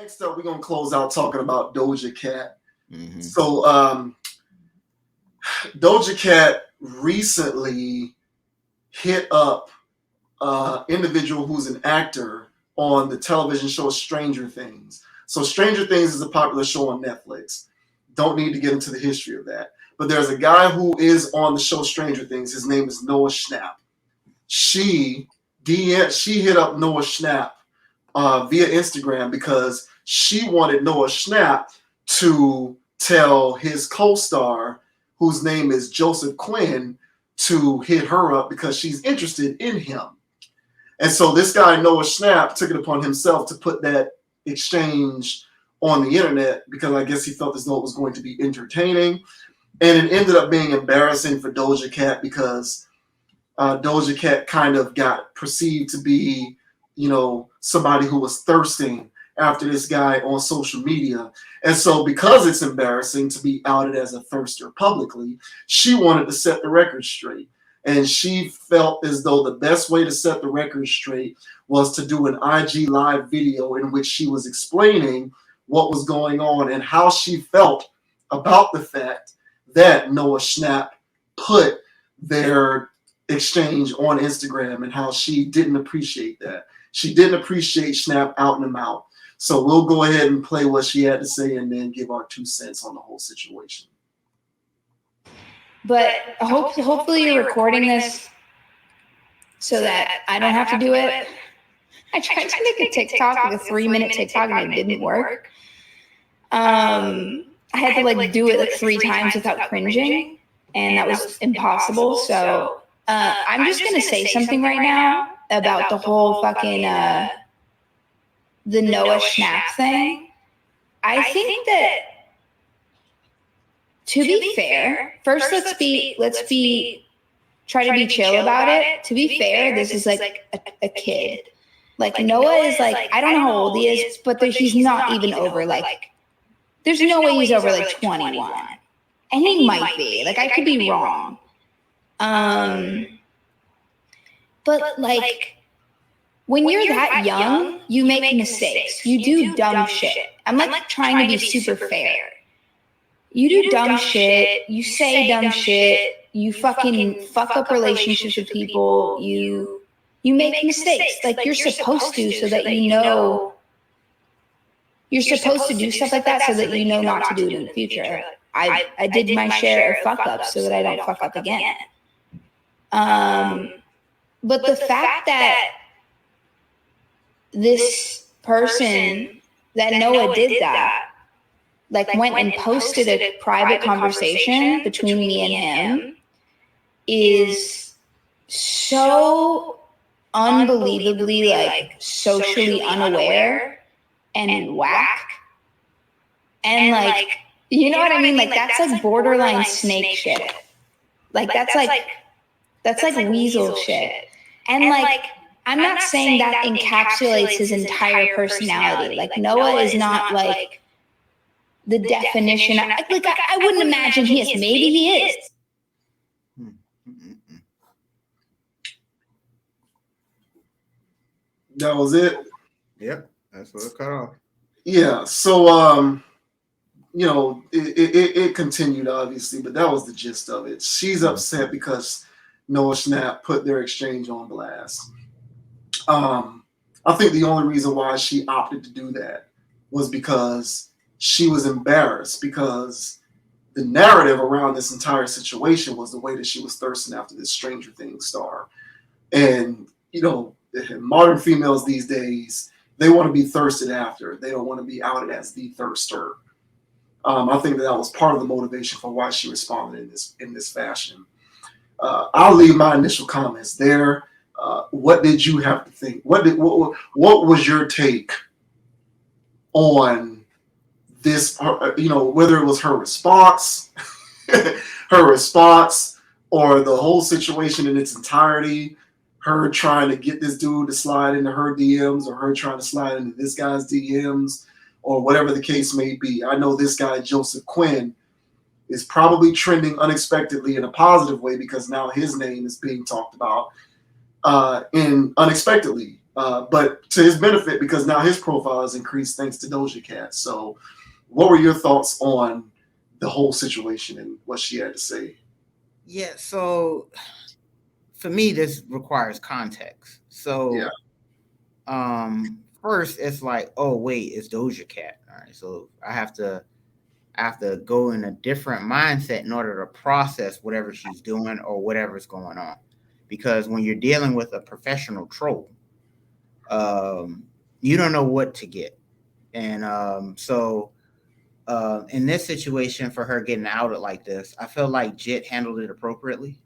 Next up, we're gonna close out talking about Doja Cat. Mm-hmm. So, Doja Cat recently hit up individual who's an actor on the television show Stranger Things. So, Stranger Things is a popular show on Netflix. Don't need to get into the history of that. But there's a guy who is on the show Stranger Things. His name is Noah Schnapp. She hit up Noah Schnapp via Instagram because she wanted Noah Schnapp to tell his co-star, whose name is Joseph Quinn, to hit her up because she's interested in him. And so this guy, Noah Schnapp, took it upon himself to put that exchange on the internet because I guess he felt as though it was going to be entertaining. And it ended up being embarrassing for Doja Cat because Doja Cat kind of got perceived to be, somebody who was thirsting after this guy on social media. And so because it's embarrassing to be outed as a thirster publicly, she wanted to set the record straight. And she felt as though the best way to set the record straight was to do an IG live video in which she was explaining what was going on and how she felt about the fact that Noah Schnapp put their exchange on Instagram and how she didn't appreciate that. She didn't appreciate Schnapp outing him out. So we'll go ahead and play what she had to say and then give our 2 cents on the whole situation. But hopefully you're recording this so that I don't have to do it. I tried to make a TikTok, like a 3-minute TikTok, and it didn't work. I had to do it 3 times without cringing, and that was impossible. So I'm just gonna say something right now about the whole fucking the Noah Schnapp thing. I think that, to be fair, first let's try to be chill about it. To be fair, this is a kid. Noah is I don't know how old he is, but he's not even over there's no way he's over 21. And he might be. I could be wrong. But when you're that young, you make mistakes. You do dumb shit. I'm trying to be super fair. You do dumb shit. You say dumb shit. You fucking fuck up relationships with people. You make mistakes. You're supposed to, so that you're supposed to do stuff like that so that you know not to do it in the future. I did my share of fuck ups so that I don't fuck up again. But the fact that this person, that Noah did that, went and posted a private conversation between me and him, is so unbelievably socially unaware and whack. And you know what I mean? That's borderline snake shit. That's weasel shit. And I'm not saying that encapsulates his entire personality. Noah is not the definition. I wouldn't imagine he is. Maybe he is. That was it? Yep, that's what it cut off. Yeah, so it continued obviously, but that was the gist of it. She's upset because Noah Schnapp put their exchange on blast. I think the only reason why she opted to do that was because she was embarrassed, because the narrative around this entire situation was the way that she was thirsting after this Stranger Things star. And, modern females these days, they want to be thirsted after. They don't want to be outed as the thirster. I think that was part of the motivation for why she responded in this fashion. I'll leave my initial comments there. What did you have to think? What was your take on this? Whether it was her response, or the whole situation in its entirety. Her trying to get this dude to slide into her DMs, or her trying to slide into this guy's DMs, or whatever the case may be. I know this guy, Joseph Quinn, is probably trending unexpectedly in a positive way because now his name is being talked about unexpectedly but to his benefit, because now his profile has increased thanks to Doja Cat. So, what were your thoughts on the whole situation and what she had to say? Yeah, so for me, this requires context. Yeah. So, first it's like, oh wait, it's Doja Cat. All right, so I have to go in a different mindset in order to process whatever she's doing or whatever's going on, because when you're dealing with a professional troll, um, you don't know what to get, and in this situation, for her getting outed like this, I feel like Jit handled it appropriately.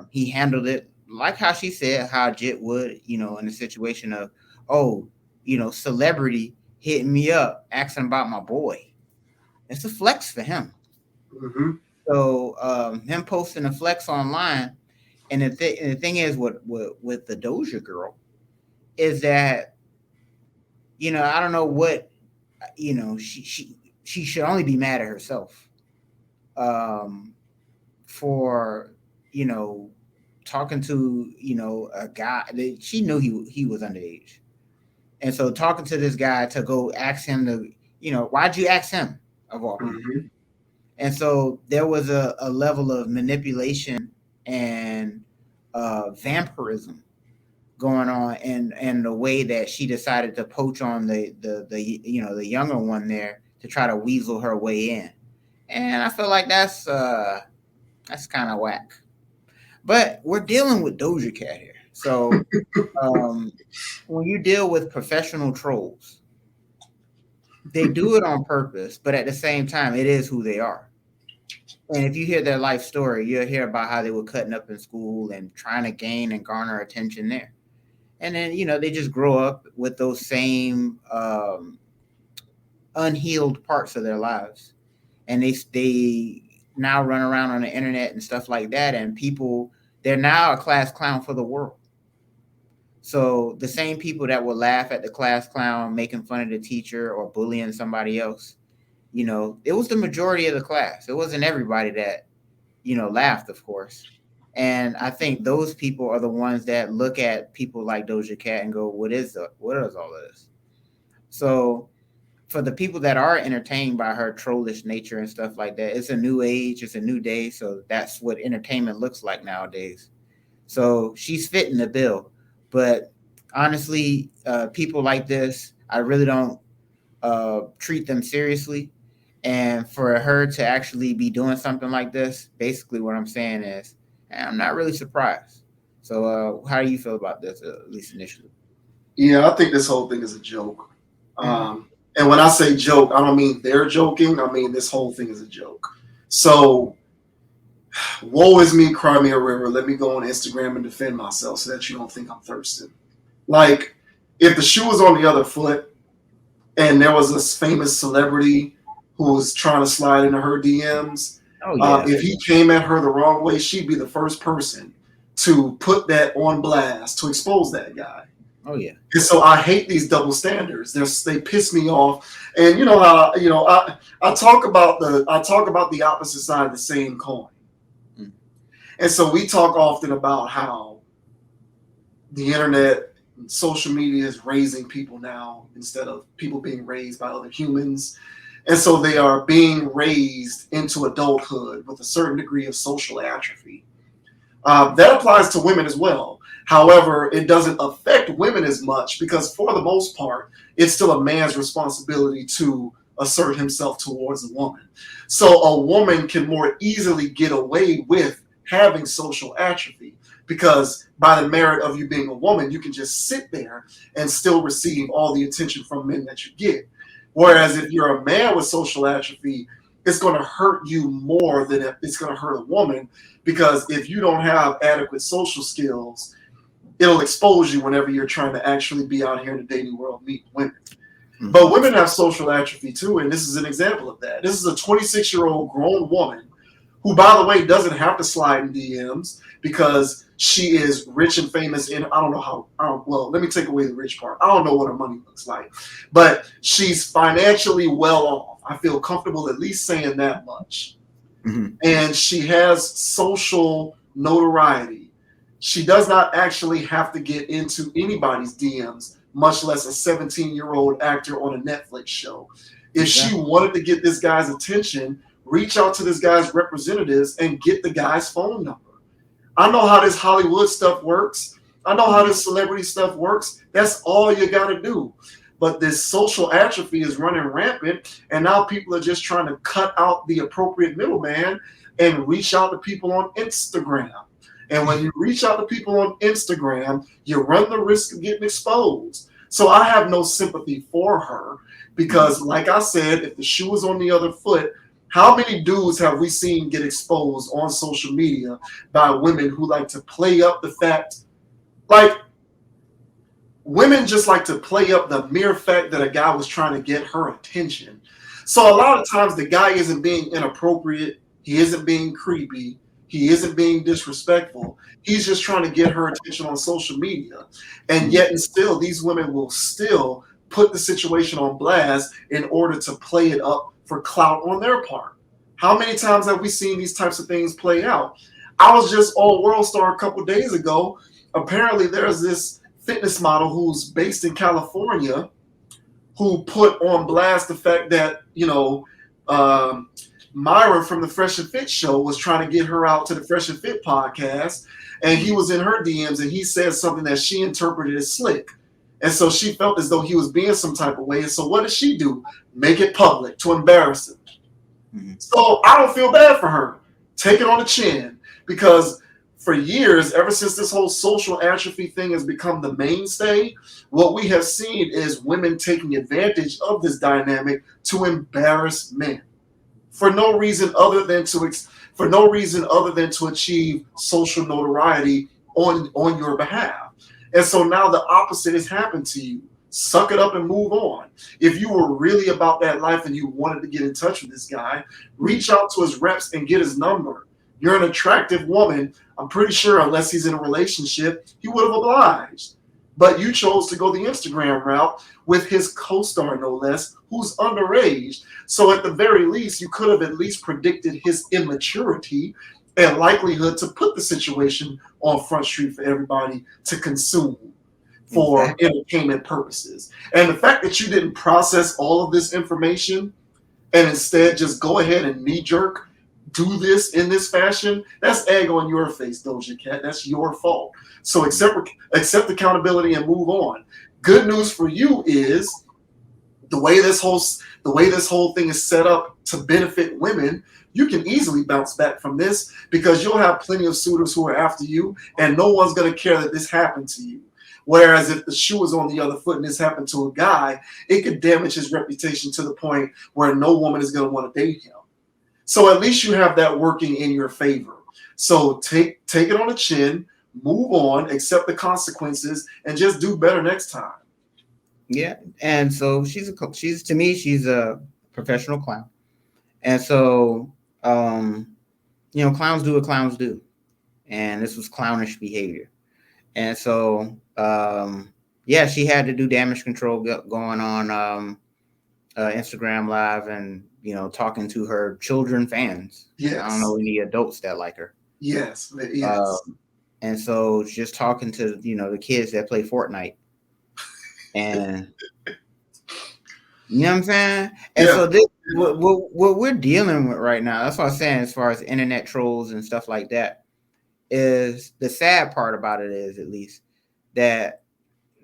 He handled it like how she said how Jit would, in a situation of, oh, celebrity hitting me up asking about my boy. It's a flex for him. Mm-hmm. So him posting a flex online, and the thing is with the Doja girl is that, I don't know what, she should only be mad at herself, um, for, you know talking to, a guy that she knew he was underage, and so talking to this guy to go ask him to, why'd you ask him of all people? Mm-hmm. And so there was a level of manipulation and vampirism going on, and the way that she decided to poach on the younger one there to try to weasel her way in. And I feel like that's kind of whack. But we're dealing with Doja Cat here. So um, when you deal with professional trolls, they do it on purpose, but at the same time, it is who they are. And if you hear their life story, you'll hear about how they were cutting up in school and trying to gain and garner attention there. And then, they just grow up with those same unhealed parts of their lives. And they now run around on the internet and stuff like that. And they're now a class clown for the world. So the same people that will laugh at the class clown making fun of the teacher or bullying somebody else, it was the majority of the class. It wasn't everybody that, laughed, of course. And I think those people are the ones that look at people like Doja Cat and go, what is all of this? So for the people that are entertained by her trollish nature and stuff like that, it's a new age, it's a new day. So that's what entertainment looks like nowadays. So she's fitting the bill. But honestly, people like this, I really don't treat them seriously. And for her to actually be doing something like this, basically what I'm saying is, I'm not really surprised. So how do you feel about this, at least initially? Yeah, I think this whole thing is a joke. Mm-hmm. And when I say joke, I don't mean they're joking. I mean this whole thing is a joke. So, woe is me, cry me a river. Let me go on Instagram and defend myself so that you don't think I'm thirsting. Like, if the shoe was on the other foot and there was this famous celebrity who was trying to slide into her DMs, Oh yeah. if he came at her the wrong way, she'd be the first person to put that on blast to expose that guy. Oh yeah. And so I hate these double standards. They piss me off. And you know how I talk about the opposite side of the same coin. Mm. And so we talk often about how the internet and social media is raising people now instead of people being raised by other humans. And so they are being raised into adulthood with a certain degree of social atrophy. That applies to women as well. However, it doesn't affect women as much because, for the most part, it's still a man's responsibility to assert himself towards a woman. So a woman can more easily get away with having social atrophy because, by the merit of you being a woman, you can just sit there and still receive all the attention from men that you get. Whereas if you're a man with social atrophy, it's going to hurt you more than it's going to hurt a woman, because if you don't have adequate social skills, it'll expose you whenever you're trying to actually be out here in the dating world meeting women. Mm-hmm. But women have social atrophy too, and this is an example of that. This is a 26-year-old grown woman who, by the way, doesn't have to slide in DMs because she is rich and famous. And I don't know how, well, let me take away the rich part. I don't know what her money looks like, but she's financially well off. I feel comfortable at least saying that much. Mm-hmm. And she has social notoriety. She does not actually have to get into anybody's DMs, much less a 17-year-old actor on a Netflix show. If she wanted to get this guy's attention, reach out to this guy's representatives and get the guy's phone number. I know how this Hollywood stuff works. I know how this celebrity stuff works. That's all you got to do. But this social atrophy is running rampant, and now people are just trying to cut out the appropriate middleman and reach out to people on Instagram. And when you reach out to people on Instagram, you run the risk of getting exposed. So I have no sympathy for her because, like I said, if the shoe was on the other foot, how many dudes have we seen get exposed on social media by women who like to play up the fact, like, women just like to play up the mere fact that a guy was trying to get her attention. So a lot of times the guy isn't being inappropriate. He isn't being creepy. He isn't being disrespectful. He's just trying to get her attention on social media. And yet and still, these women will still put the situation on blast in order to play it up for clout on their part. How many times have we seen these types of things play out? I was just on World Star a couple days ago. Apparently, there's this fitness model who's based in California who put on blast the fact that, Myra from the Fresh and Fit show was trying to get her out to the Fresh and Fit podcast, and he was in her DMs and he said something that she interpreted as slick. And so she felt as though he was being some type of way. And so what did she do? Make it public to embarrass him. Mm-hmm. So I don't feel bad for her. Take it on the chin, because for years, ever since this whole social atrophy thing has become the mainstay, what we have seen is women taking advantage of this dynamic to embarrass men for no reason other than to achieve social notoriety on your behalf. And so now the opposite has happened to you. Suck it up and move on. If you were really about that life and you wanted to get in touch with this guy, reach out to his reps and get his number. You're an attractive woman. I'm pretty sure unless he's in a relationship, he would have obliged. But you chose to go the Instagram route with his co-star, no less, who's underage. So at the very least, you could have at least predicted his immaturity and likelihood to put the situation on Front Street for everybody to consume for entertainment purposes. And the fact that you didn't process all of this information and instead just go ahead and knee-jerk do this in this fashion, that's egg on your face, Doja Cat. That's your fault. So accept accountability and move on. Good news for you is the way this whole thing is set up to benefit women, you can easily bounce back from this because you'll have plenty of suitors who are after you, and no one's going to care that this happened to you. Whereas if the shoe is on the other foot and this happened to a guy, it could damage his reputation to the point where no woman is going to want to date him. So at least you have that working in your favor. So take it on the chin, move on, accept the consequences, and just do better next time. Yeah, and so she's a professional clown, and so clowns do what clowns do, and this was clownish behavior, and so she had to do damage control going on Instagram Live and talking to her children fans. Yes. I don't know any adults that like her. Yes. And so just talking to the kids that play Fortnite, and you know what I'm saying. And so this what we're dealing with right now. That's what I'm saying. As far as internet trolls and stuff like that, is the sad part about it is at least that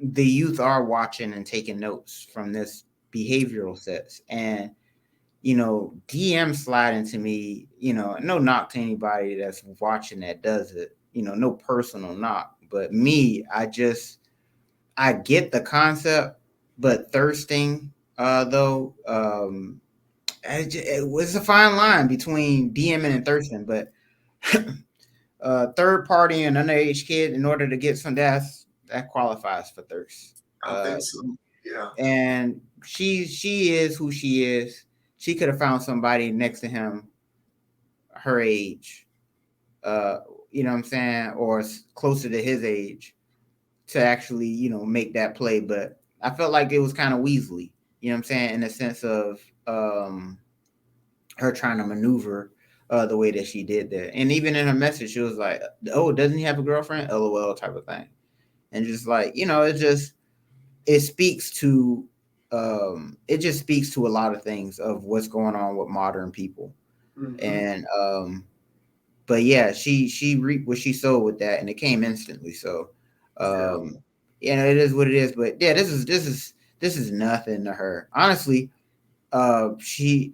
the youth are watching and taking notes from this behavioral sets, and DM sliding to me, no knock to anybody that's watching that does it, no personal knock, but me, I get the concept, but thirsting though it was a fine line between DMing and thirsting, but third party and underage kid, in order to get some that qualifies for thirst. I think so. Yeah. And she is who she is. She could have found somebody next to him her age, you know what I'm saying, or closer to his age to actually, make that play. But I felt like it was kind of Weasley, you know what I'm saying, in the sense of her trying to maneuver the way that she did that. And even in her message, she was like, "Oh, doesn't he have a girlfriend?" LOL type of thing. And just like, it speaks to it just speaks to a lot of things of what's going on with modern people. Mhm. And but yeah, she reaped what she sowed with that, and it came instantly. So it is what it is. But yeah, this is nothing to her. Honestly, she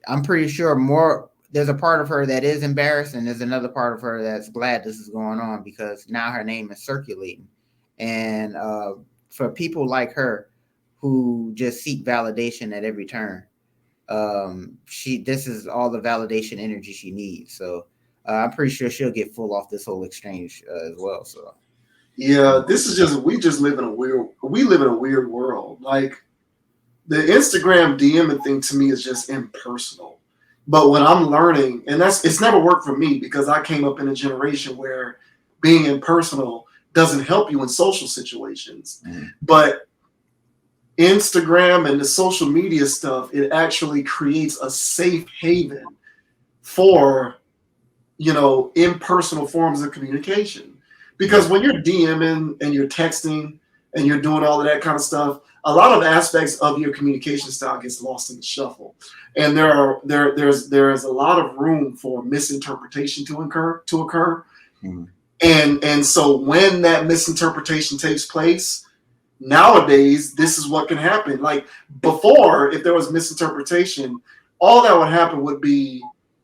I'm pretty sure more there's a part of her that is embarrassed, and there's another part of her that's glad this is going on, because now her name is circulating. And for people like her who just seek validation at every turn, this is all the validation energy she needs. So I'm pretty sure she'll get full off this whole exchange as well. So Yeah, this is just we live in a weird world. Like the Instagram DMing thing to me is just impersonal. But what I'm learning, and it's never worked for me because I came up in a generation where being impersonal doesn't help you in social situations. But Instagram and the social media stuff, it actually creates a safe haven for, impersonal forms of communication. Because when you're DMing and you're texting and you're doing all of that kind of stuff, a lot of aspects of your communication style gets lost in the shuffle. And there is a lot of room for misinterpretation to occur. Mm-hmm. And so when that misinterpretation takes place, nowadays, this is what can happen. Like before, if there was misinterpretation, all that would happen would be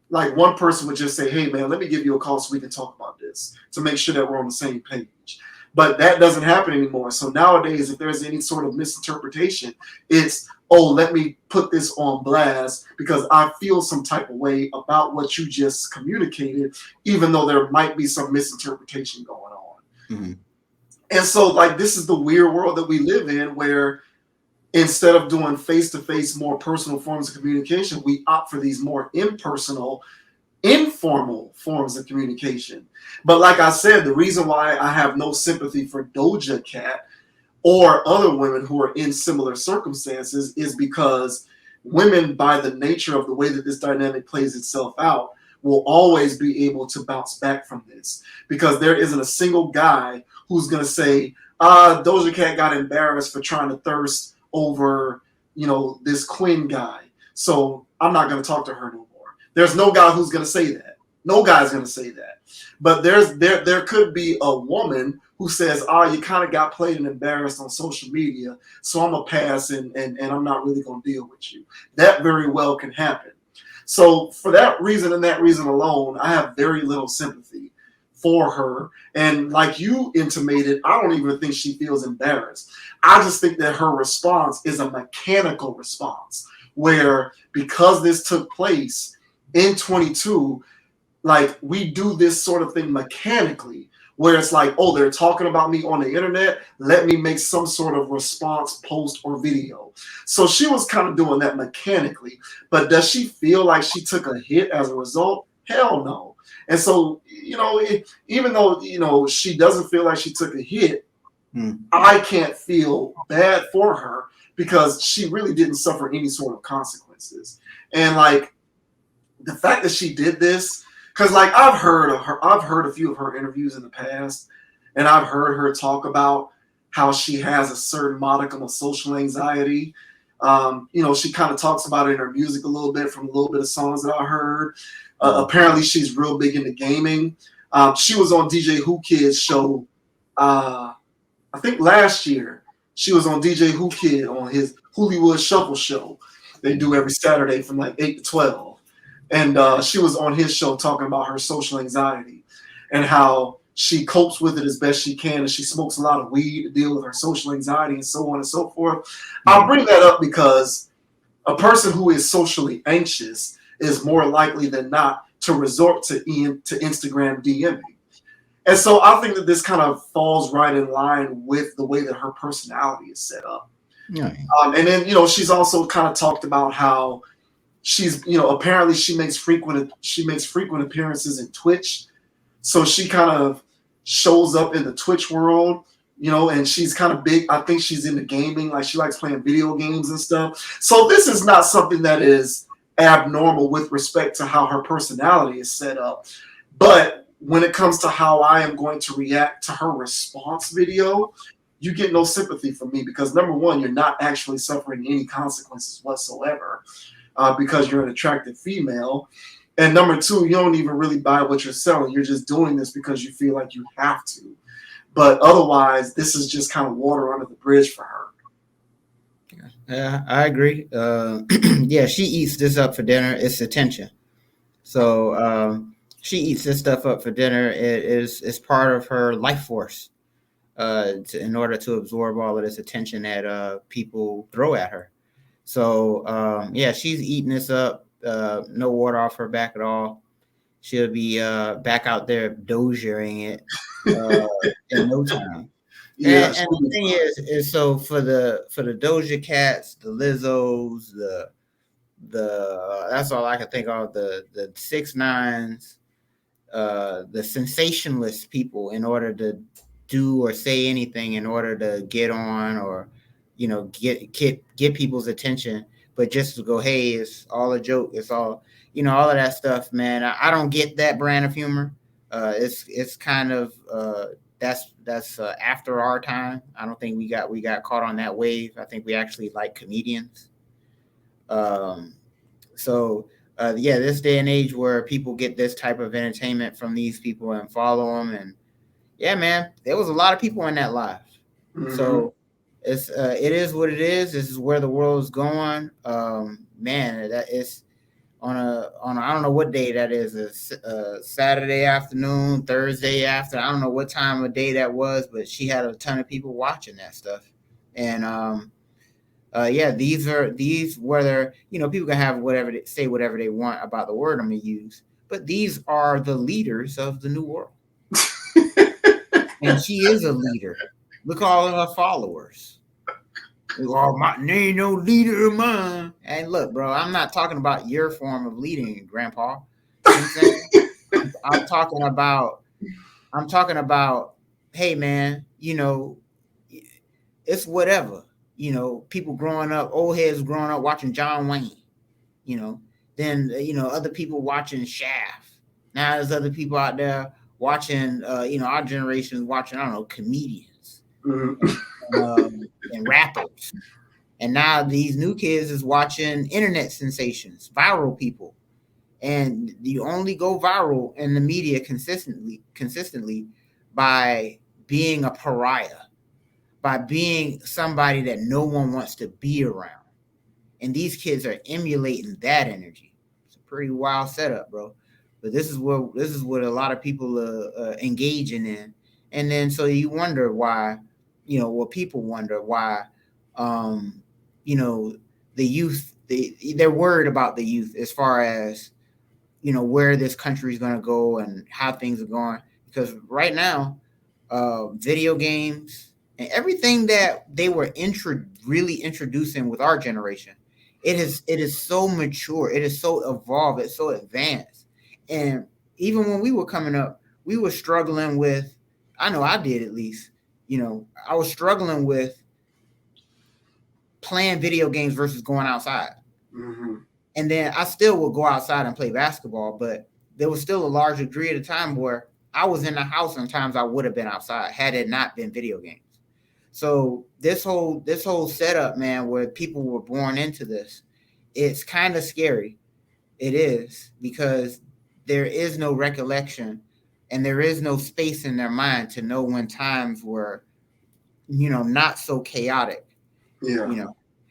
like one person would just say, "Hey, man, let me give you a call so we can talk about this to make sure that we're on the same page." But that doesn't happen anymore. So nowadays, if there's any sort of misinterpretation, it's, "Oh, let me put this on blast because I feel some type of way about what you just communicated, even though there might be some misinterpretation going on." Mm-hmm. And so, like, this is the weird world that we live in, where instead of doing face-to-face, more personal forms of communication, we opt for these more impersonal, informal forms of communication. But like I said, the reason why I have no sympathy for Doja Cat or other women who are in similar circumstances is because women, by the nature of the way that this dynamic plays itself out, will always be able to bounce back from this, because there isn't a single guy who's going to say, Doja Cat got embarrassed for trying to thirst over, this Quinn guy, so I'm not going to talk to her no more. There's no guy who's going to say that. No guy's going to say that. But there could be a woman who says, you kind of got played and embarrassed on social media, so I'm going to pass and I'm not really going to deal with you. That very well can happen. So for that reason and that reason alone, I have very little sympathy for her. And like you intimated, I don't even think she feels embarrassed. I just think that her response is a mechanical response, where because this took place in 22, like we do this sort of thing mechanically, where it's like, oh, they're talking about me on the internet, let me make some sort of response, post, or video. So she was kind of doing that mechanically. But does she feel like she took a hit as a result? Hell no. And so, even though, she doesn't feel like she took a hit, I can't feel bad for her because she really didn't suffer any sort of consequences. And like the fact that she did this, because like I've heard a few of her interviews in the past, and I've heard her talk about how she has a certain modicum of social anxiety. She kind of talks about it in her music a little bit, from a little bit of songs that I heard. Apparently, she's real big into gaming. She was on DJ Who Kid's show. I think last year she was on DJ Who Kid on his Hollywood Shuffle show. They do every Saturday from like 8 to 12. And she was on his show talking about her social anxiety and how she copes with it as best she can, and she smokes a lot of weed to deal with her social anxiety and so on and so forth. I'll bring that up because a person who is socially anxious is more likely than not to resort to Instagram DMing. And so I think that this kind of falls right in line with the way that her personality is set up. Yeah. And then, she's also kind of talked about how she's, apparently she makes frequent appearances in Twitch. So she kind of shows up in the Twitch world, and she's kind of big. I think she's into gaming. Like she likes playing video games and stuff. So this is not something that is abnormal with respect to how her personality is set up. But when it comes to how I am going to react to her response video, you get no sympathy from me because number one, you're not actually suffering any consequences whatsoever because you're an attractive female. And number two, you don't even really buy what you're selling. You're just doing this because you feel like you have to. But otherwise, this is just kind of water under the bridge for her. Yeah, I agree. Yeah, she eats this up for dinner. It's attention. So she eats this stuff up for dinner. It's part of her life force in order to absorb all of this attention that people throw at her. So yeah, she's eating this up. No water off her back at all. She'll be back out there dojaing it in no time. Yeah, And the thing is so for the Doja Cats, the Lizzos, the that's all I can think of. The 6ix9ines, the sensationalist people, in order to do or say anything, in order to get on or get people's attention, but just to go, hey, it's all a joke. It's all all of that stuff, man. I don't get that brand of humor. It's kind of that's after our time. I don't think we got caught on that wave. I think we actually like comedians. So yeah, this day and age where people get this type of entertainment from these people and follow them, and yeah, man, there was a lot of people in that live. mm-hmm. So it is what it is. This is where the world is going. Man, that is on a I don't know what day that is. A Saturday afternoon, Thursday after. I don't know what time of day that was, but she had a ton of people watching that stuff, and yeah, these whether people can have say whatever they want about the word I'm gonna use, but these are the leaders of the new world, and she is a leader. Look at all of her followers. Oh, my ain't no leader of mine. And look, bro, I'm not talking about your form of leading, Grandpa. You know what I'm saying? I'm talking about, hey, man, it's whatever. People growing up, old heads growing up watching John Wayne. Then other people watching Shaft. Now there's other people out there watching. Our generation is watching. I don't know, comedians. Mm-hmm. And rappers, and now these new kids is watching internet sensations, viral people, and you only go viral in the media consistently by being a pariah, by being somebody that no one wants to be around, and these kids are emulating that energy. It's a pretty wild setup, bro. But this is what a lot of people are engaging in, and then so you wonder why. People wonder why, the youth, they're worried about the youth as far as, where this country is going to go and how things are going. Because right now, video games and everything that they were really introducing with our generation, it is so mature, it is so evolved, it's so advanced. And even when we were coming up, we were struggling with, I know I did at least, I was struggling with playing video games versus going outside. Mm-hmm. And then I still would go outside and play basketball, but there was still a large degree of the time where I was in the house, sometimes I would have been outside had it not been video games. So this whole setup, man, where people were born into this, it's kind of scary. It is, because there is no recollection and there is no space in their mind to know when times were, not so chaotic. Yeah.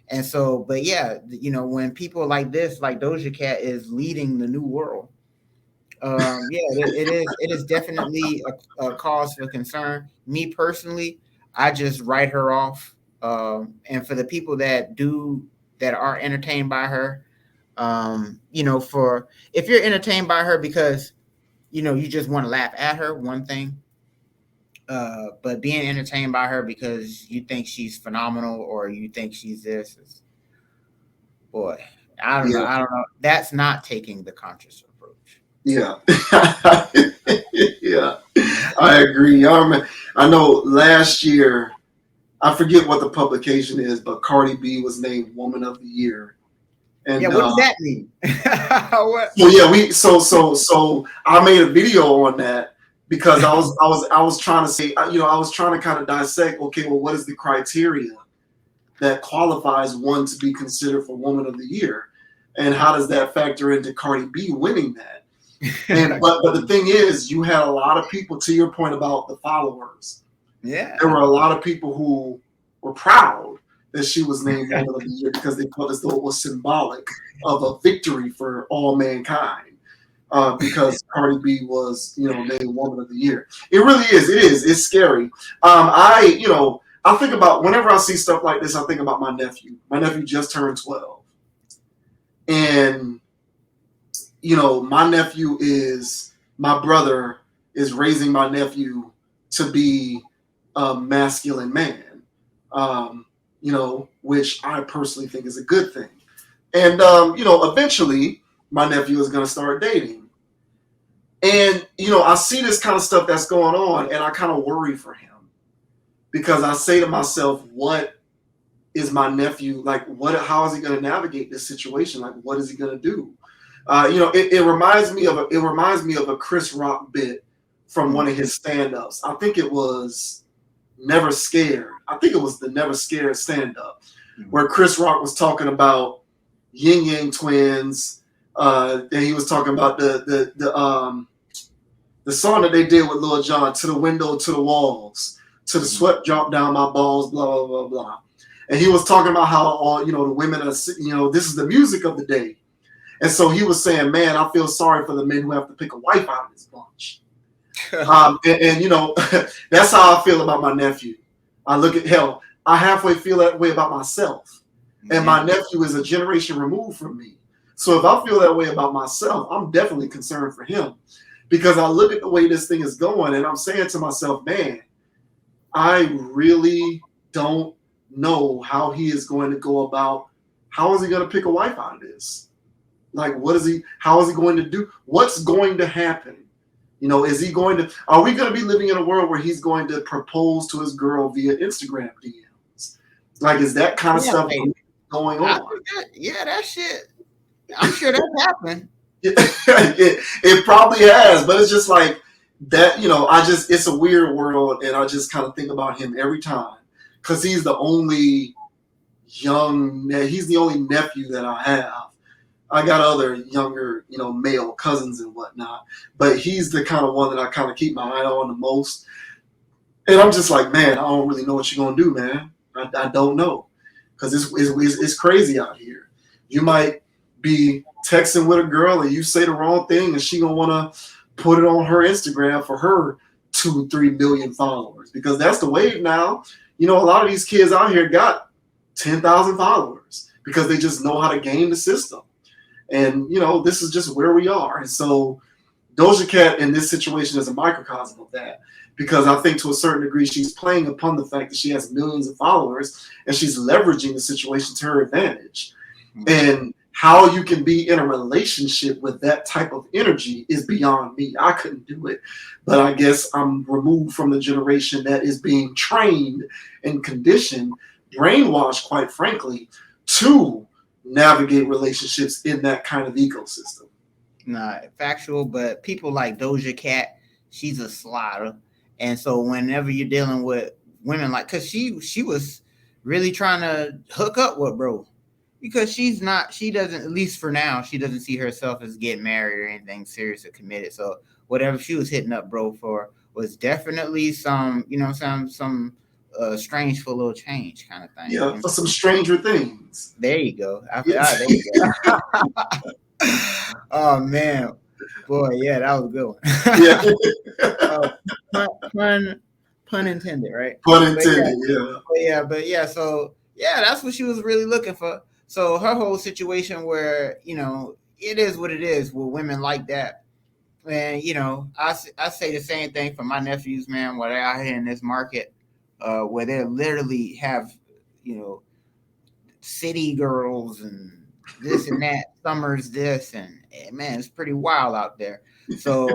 And so, but yeah, when people like this, like Doja Cat, is leading the new world, yeah, it is definitely a cause for concern. Me personally, I just write her off. And for the people that are entertained by her, for if you're entertained by her because you just want to laugh at her, one thing. But being entertained by her because you think she's phenomenal or you think she's this, boy, I don't know. That's not taking the conscious approach. Yeah. Yeah. I agree. I know last year, I forget what the publication is, but Cardi B was named Woman of the Year. And Yeah, what does that mean? What? so yeah, so I made a video on that because I was trying to say, I was trying to kind of dissect. Okay, well, what is the criteria that qualifies one to be considered for Woman of the Year, and how does that factor into Cardi B winning that? And but the thing is, you had a lot of people, to your point about the followers. Yeah, There were a lot of people who were proud that she was named Woman of the Year because they felt as though it was symbolic of a victory for all mankind. Because Cardi B was, named Woman of the Year. It really is. It is. It's scary. I think about, whenever I see stuff like this, I think about my nephew. My nephew just turned 12, and my brother is raising my nephew to be a masculine man, which I personally think is a good thing. And, eventually my nephew is going to start dating. And, I see this kind of stuff that's going on, and I kind of worry for him because I say to myself, what is my nephew like? How is he going to navigate this situation? Like, what is he going to do? It reminds me of a Chris Rock bit from one of his stand-ups. I think it was Never Scared. I think it was the Never Scared stand-up where Chris Rock was talking about Yin Yang Twins, and he was talking about the song that they did with Lil Jon, To the Window, to the Walls, to the sweat drop down my balls, blah, blah, blah, blah. And he was talking about how all, the women are, this is the music of the day. And so he was saying, man, I feel sorry for the men who have to pick a wife out of this bunch. That's how I feel about my nephew. I look at I halfway feel that way about myself. And my nephew is a generation removed from me. So if I feel that way about myself, I'm definitely concerned for him. Because I look at the way this thing is going, and I'm saying to myself, man, I really don't know how he is going to go about, how is he going to pick a wife out of this? Like, how is he going to do? What's going to happen? Are we going to be living in a world where he's going to propose to his girl via Instagram DMs? Like, is that kind of stuff going on? That shit. I'm sure that's happened. It probably has, but it's just like that, it's a weird world, and I just kind of think about him every time because he's the only nephew that I have. I got other younger, male cousins and whatnot, but he's the kind of one that I kind of keep my eye on the most. And I'm just like, man, I don't really know what you're gonna do, man. I don't know, because it's crazy out here. You might be texting with a girl and you say the wrong thing, and she gonna want to put it on her Instagram for her 2-3 million followers, because that's the wave now. A lot of these kids out here got 10,000 followers because they just know how to game the system. And, this is just where we are. And so Doja Cat in this situation is a microcosm of that, because I think to a certain degree she's playing upon the fact that she has millions of followers and she's leveraging the situation to her advantage. And how you can be in a relationship with that type of energy is beyond me. I couldn't do it. But I guess I'm removed from the generation that is being trained and conditioned, brainwashed, quite frankly, to navigate relationships in that kind of ecosystem. Nah, factual, but people like Doja Cat, she's a slider. And so whenever you're dealing with women because she was really trying to hook up with bro, because she doesn't, at least for now, she doesn't see herself as getting married or anything serious or committed. So whatever she was hitting up bro for was definitely some, some strange for a little change kind of thing. Yeah, for some Stranger Things. There you go. There you go. Oh man, boy, yeah, that was a good one. Yeah. Pun intended, right? Pun intended, yeah. But so that's what she was really looking for. So her whole situation where it is what it is with women like that. And I say the same thing for my nephews, man, where they're out here in this market, where they literally have, city girls and this and that, summers this, and man, it's pretty wild out there. So,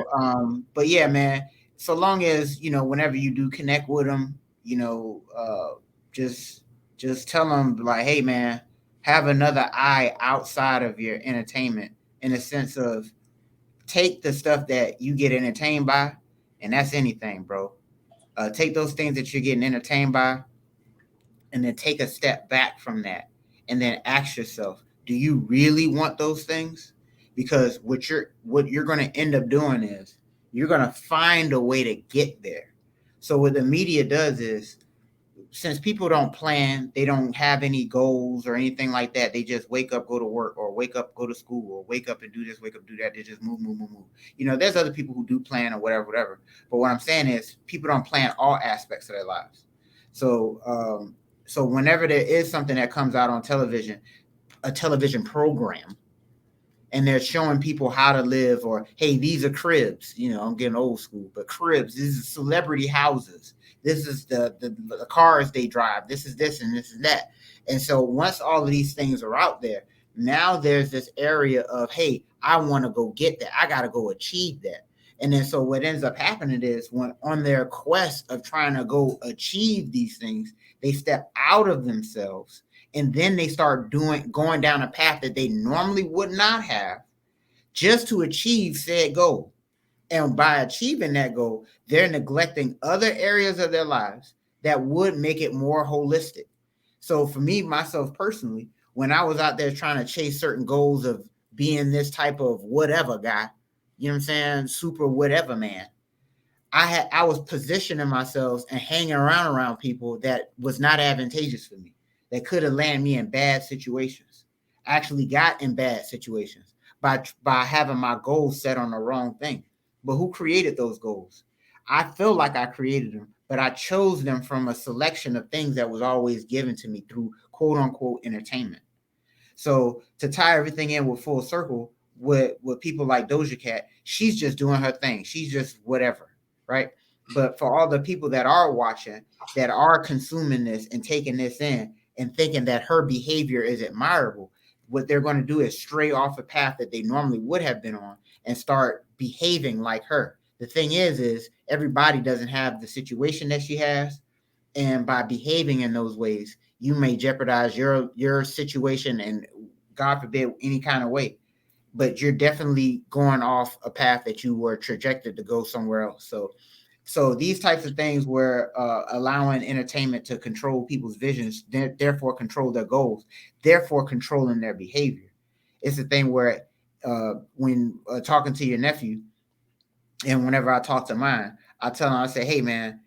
but yeah, man, so long as, whenever you do connect with them, just tell them like, hey man, have another eye outside of your entertainment, in the sense of take the stuff that you get entertained by, and that's anything, bro. Take those things that you're getting entertained by, and then take a step back from that, and then ask yourself, do you really want those things? Because what you're going to end up doing is you're going to find a way to get there. So what the media does is, since people don't plan, they don't have any goals or anything like that. They just wake up, go to work, or wake up, go to school, or wake up and do this, wake up, do that. They just move, move, move, move. There's other people who do plan or whatever, whatever. But what I'm saying is, people don't plan all aspects of their lives. So whenever there is something that comes out on television, a television program, and they're showing people how to live, or hey, these are cribs. I'm getting old school, but cribs. These are celebrity houses. This is the cars they drive. This is this and this is that. And so once all of these things are out there, now there's this area of, hey, I want to go get that. I got to go achieve that. And then so what ends up happening is, when on their quest of trying to go achieve these things, they step out of themselves, and then they start going down a path that they normally would not have, just to achieve said goal. And by achieving that goal, they're neglecting other areas of their lives that would make it more holistic. So for me, myself personally, when I was out there trying to chase certain goals of being this type of whatever guy, you know what I'm saying, super whatever man, I was positioning myself and hanging around people that was not advantageous for me, that could have landed me in bad situations. I actually got in bad situations by having my goals set on the wrong thing. But who created those goals? I feel like I created them, but I chose them from a selection of things that was always given to me through quote unquote entertainment. So to tie everything in with full circle, with people like Doja Cat, she's just doing her thing. She's just whatever, right? But for all the people that are watching, that are consuming this and taking this in and thinking that her behavior is admirable, what they're going to do is stray off a path that they normally would have been on and start behaving like her. The thing is everybody doesn't have the situation that she has, and by behaving in those ways, you may jeopardize your situation, and God forbid, any kind of way. But you're definitely going off a path that you were trajected to go somewhere else. So these types of things, where allowing entertainment to control people's visions, therefore control their goals, therefore controlling their behavior. It's a thing where when talking to your nephew, and whenever I talk to mine, I tell him, I say, hey man,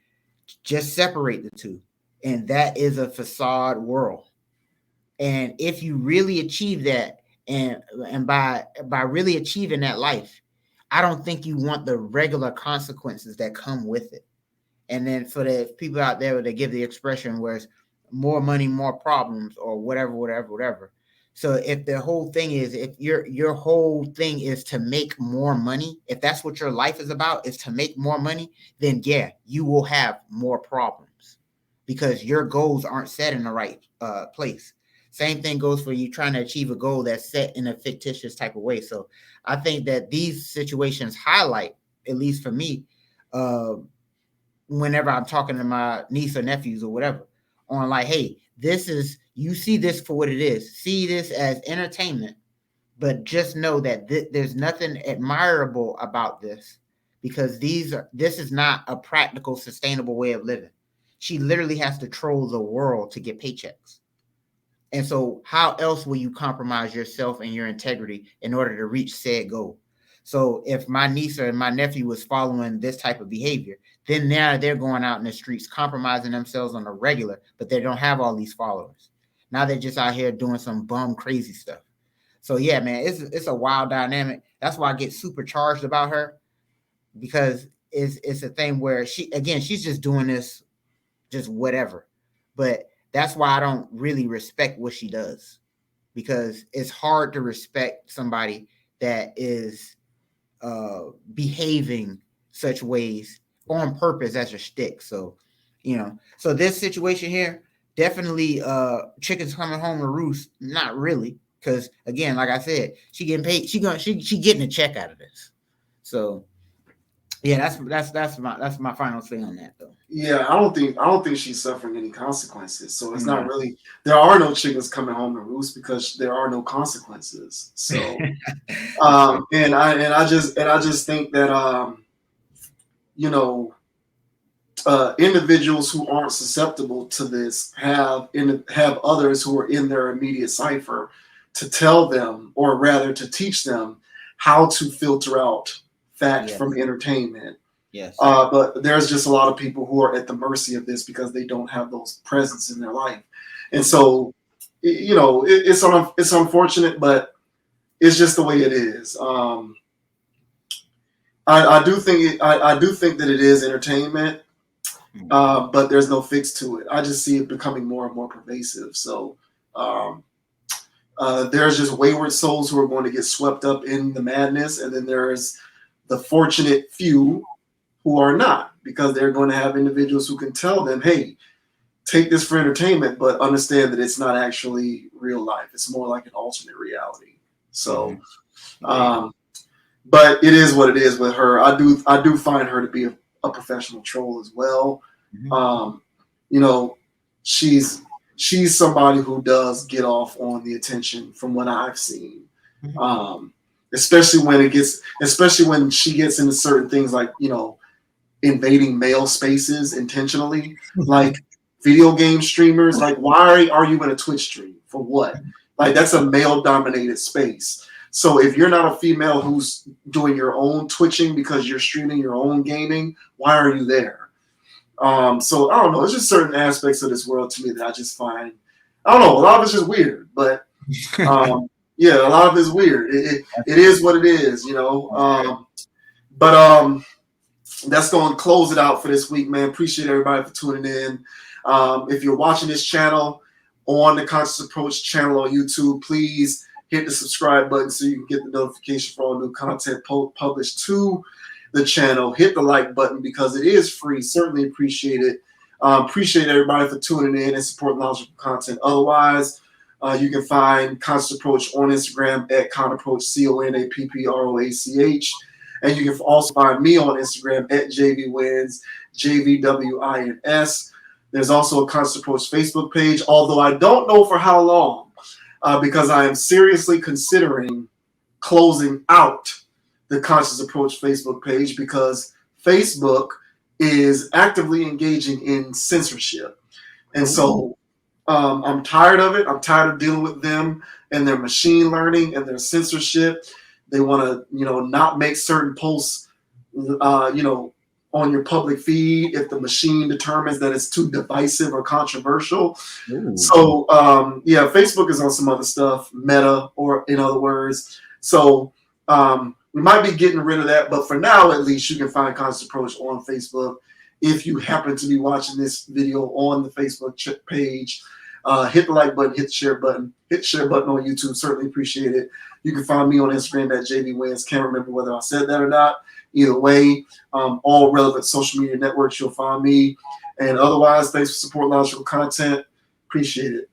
just separate the two. And that is a facade world. And if you really achieve that, and by really achieving that life, I don't think you want the regular consequences that come with it. And then for the people out there, they give the expression where it's more money, more problems, or whatever, whatever, whatever. So if the whole thing is, if your whole thing is to make more money, if that's what your life is about, is to make more money, then yeah, you will have more problems, because your goals aren't set in the right place. Same thing goes for you trying to achieve a goal that's set in a fictitious type of way. So I think that these situations highlight, at least for me, uh, whenever I'm talking to my niece or nephews or whatever, on like, hey, this is, you see this for what it is. See this as entertainment, but just know that there's nothing admirable about this, because this is not a practical, sustainable way of living. She literally has to troll the world to get paychecks. And so how else will you compromise yourself and your integrity in order to reach said goal? So if my niece or my nephew was following this type of behavior, then now they're going out in the streets compromising themselves on a regular, but they don't have all these followers. Now they're just out here doing some bum crazy stuff. So yeah, man, it's a wild dynamic. That's why I get super charged about her, because it's a thing where she's just doing this, just whatever. But that's why I don't really respect what she does, because it's hard to respect somebody that is behaving such ways on purpose as a shtick. So, so this situation here, definitely chickens coming home to roost. Not really, because again, like I said, she getting paid. She getting a check out of this. So Yeah, that's my final say on that though. Yeah, I don't think she's suffering any consequences. So it's not Mm. really, there are no chickens coming home to roost because there are no consequences. So That's true. and I just think that you know individuals who aren't susceptible to this have others who are in their immediate cipher to tell them, or rather to teach them, how to filter out fact Yes. from entertainment. Yes. But there's just a lot of people who are at the mercy of this because they don't have those presence in their life, and Yes. so it's unfortunate, but it's just the way it is. I do think that it is entertainment, Mm. but there's no fix to it. I just see it becoming more and more pervasive. So um, there's just wayward souls who are going to get swept up in the madness, and then there's the fortunate few who are not, because they're going to have individuals who can tell them, hey, take this for entertainment, but understand that it's not actually real life. It's more like an alternate reality. So, Yeah. um, but it is what it is with her. I do find her to be a professional troll as well. Mhm. Um, you know, she's she's somebody who does get off on the attention from what I've seen. Mhm. Um, especially when she gets into certain things like, invading male spaces intentionally, like video game streamers. Like, why are you in a Twitch stream for what? Like, that's a male dominated space. So if you're not a female who's doing your own twitching because you're streaming your own gaming, why are you there? So I don't know. It's just certain aspects of this world to me that I just find, I don't know. A lot of it's just weird, but yeah, a lot of it's weird. It is what it is, But that's going to close it out for this week, man. Appreciate everybody for tuning in. If you're watching this channel on the Conscious Approach channel on YouTube, please hit the subscribe button so you can get the notification for all new content published to the channel. Hit the like button because it is free. Certainly appreciate it. Appreciate everybody for tuning in and supporting knowledgeable content. Otherwise, you can find Conscious Approach on Instagram at Conapproach, CONAPPROACH. And you can also find me on Instagram at JVWins, JVWINS. There's also a Conscious Approach Facebook page, although I don't know for how long, because I am seriously considering closing out the Conscious Approach Facebook page because Facebook is actively engaging in censorship. And so I'm tired of it. I'm tired of dealing with them and their machine learning and their censorship. They want to, not make certain posts, on your public feed if the machine determines that it's too divisive or controversial. Ooh. So, Facebook is on some other stuff, Meta, or in other words. So we might be getting rid of that, but for now, at least, you can find Conscious Approach on Facebook. If you happen to be watching this video on the Facebook page, hit the like button, hit the share button on YouTube. Certainly appreciate it. You can find me on Instagram at JVWins. Can't remember whether I said that or not. Either way, all relevant social media networks, you'll find me. And otherwise, thanks for supporting knowledgeable content. Appreciate it.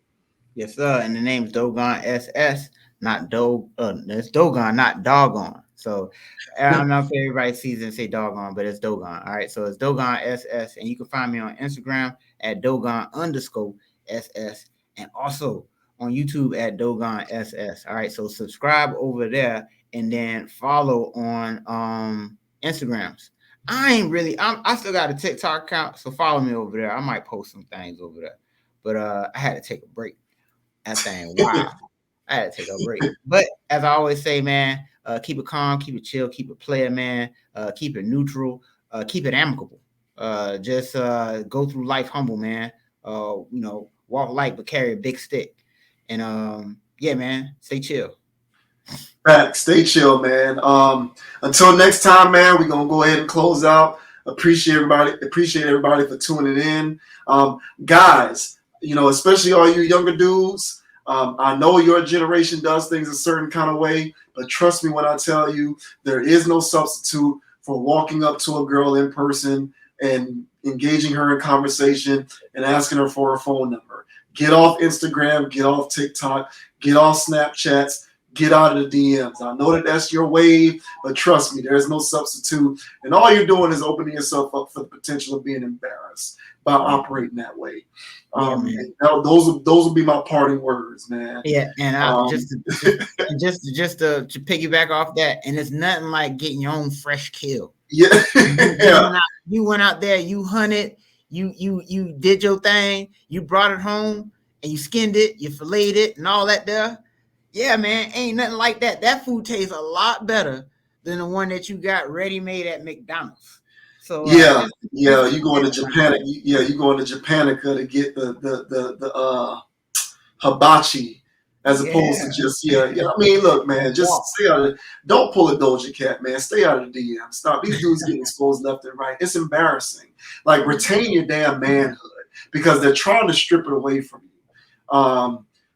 Yes, sir. And the name's Dogon SS, not it's Dogon, not Doggone. So I'm not sure everybody sees it and say Doggone, but it's Dogon. All right. So it's Dogon SS. And you can find me on Instagram at Dogon_SS. And also on YouTube at Dogon SS. All right. So subscribe over there and then follow on Instagrams. I still got a TikTok account, so follow me over there. I might post some things over there. But I had to take a break. That thing, wow. I had to take a break. But as I always say, man, keep it calm, keep it chill, keep it player, man. Keep it neutral, keep it amicable. Just go through life humble, man. Walk light but carry a big stick. And yeah, man, stay chill. Back, stay chill, man. Until next time, man, we're gonna go ahead and close out. Appreciate everybody for tuning in. Guys, especially all you younger dudes. I know your generation does things a certain kind of way, but trust me when I tell you, there is no substitute for walking up to a girl in person and engaging her in conversation and asking her for her phone number. Get off Instagram, get off TikTok, get off Snapchats. get out of the DMs. I know that that's your wave, but trust me, there's no substitute. And all you're doing is opening yourself up for the potential of being embarrassed by operating that way. And those will be my parting words, man. Yeah, and just to piggyback off that, and it's nothing like getting your own fresh kill. Yeah, you went out there, you hunted, you did your thing, you brought it home, and you skinned it, you filleted it, and all that there. Yeah, man, ain't nothing like that. That food tastes a lot better than the one that you got ready made at McDonald's. So you go into Japan. You go into Japanica to get the hibachi as opposed to just I mean, look, man, just stay out of it. Don't pull a Doja Cat, man. Stay out of the DM. Stop. These dudes getting exposed left and right. It's embarrassing. Like, retain your damn manhood because they're trying to strip it away from you.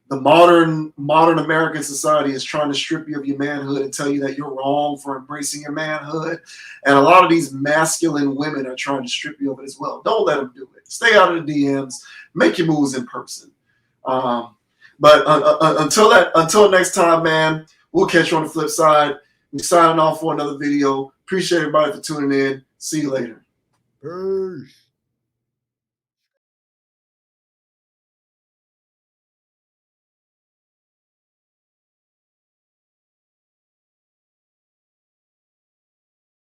The modern American society is trying to strip you of your manhood and tell you that you're wrong for embracing your manhood. And a lot of these masculine women are trying to strip you of it as well. Don't let them do it. Stay out of the DMs. Make your moves in person. But until next time, man, we'll catch you on the flip side. We're signing off for another video. Appreciate everybody for tuning in. See you later. Peace.